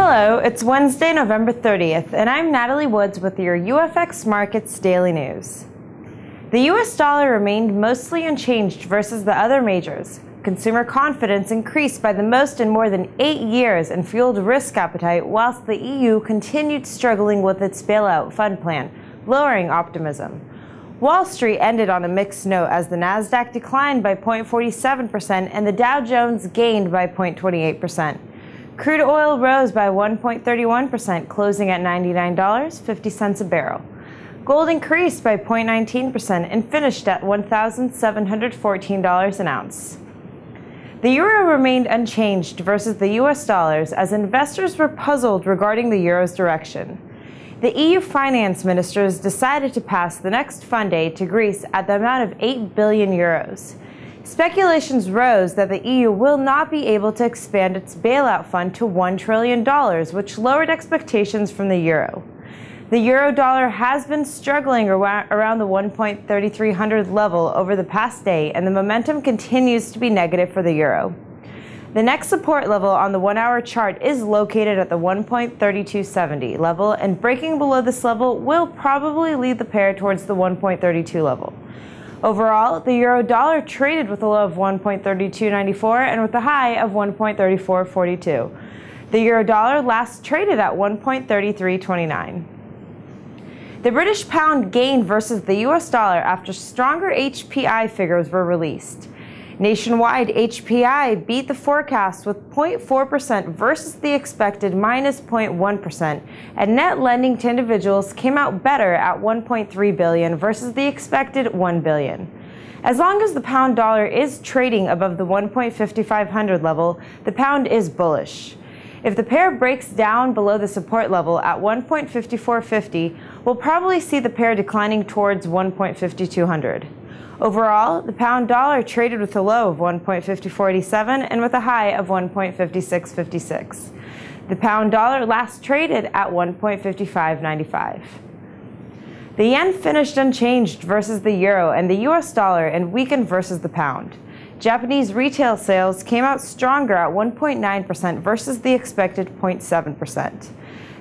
Hello, it's Wednesday, November 30th, and I'm Natalie Woods with your UFX Markets Daily News. The US dollar remained mostly unchanged versus the other majors. Consumer confidence increased by the most in more than 8 years and fueled risk appetite, whilst the EU continued struggling with its bailout fund plan, lowering optimism. Wall Street ended on a mixed note as the Nasdaq declined by 0.47% and the Dow Jones gained by 0.28%. Crude oil rose by 1.31%, closing at $99.50 a barrel. Gold increased by 0.19% and finished at $1,714 an ounce. The euro remained unchanged versus the US dollars as investors were puzzled regarding the euro's direction. The EU finance ministers decided to pass the next fund aid to Greece at the amount of 8 billion euros. Speculations rose that the EU will not be able to expand its bailout fund to $1 trillion, which lowered expectations from the euro. The euro-dollar has been struggling around the 1.3300 level over the past day, and the momentum continues to be negative for the euro. The next support level on the 1-hour chart is located at the 1.3270 level, and breaking below this level will probably lead the pair towards the 1.32 level. Overall, the euro-dollar traded with a low of 1.3294 and with a high of 1.3442. The euro-dollar last traded at 1.3329. The British pound gained versus the US dollar after stronger HPI figures were released. Nationwide, HPI beat the forecast with 0.4% versus the expected minus 0.1%, and net lending to individuals came out better at $1.3 billion versus the expected $1 billion. As long as the pound dollar is trading above the 1.5500 level, the pound is bullish. If the pair breaks down below the support level at 1.5450, we'll probably see the pair declining towards 1.5200. Overall, the pound dollar traded with a low of 1.5487 and with a high of 1.5656. The pound dollar last traded at 1.5595. The yen finished unchanged versus the euro and the US dollar and weakened versus the pound. Japanese retail sales came out stronger at 1.9% versus the expected 0.7%.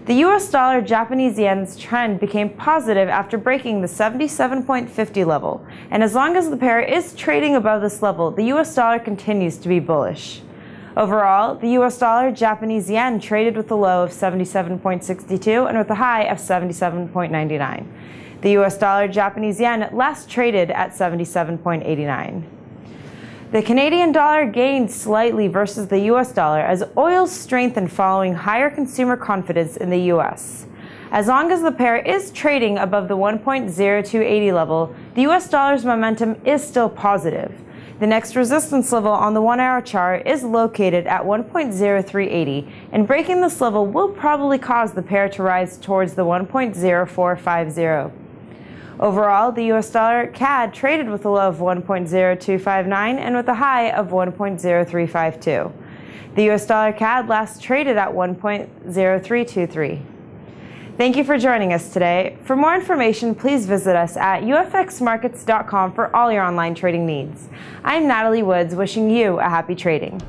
The US dollar Japanese yen's trend became positive after breaking the 77.50 level, and as long as the pair is trading above this level, the US dollar continues to be bullish. Overall, the US dollar Japanese yen traded with a low of 77.62 and with a high of 77.99. The US dollar Japanese yen last traded at 77.89. The Canadian dollar gained slightly versus the US dollar as oil strengthened following higher consumer confidence in the US. As long as the pair is trading above the 1.0280 level, the US dollar's momentum is still positive. The next resistance level on the 1-hour chart is located at 1.0380, and breaking this level will probably cause the pair to rise towards the 1.0450. Overall, the US dollar CAD traded with a low of 1.0259 and with a high of 1.0352. The US dollar CAD last traded at 1.0323. Thank you for joining us today. For more information, please visit us at ufxmarkets.com for all your online trading needs. I'm Natalie Woods, wishing you a happy trading.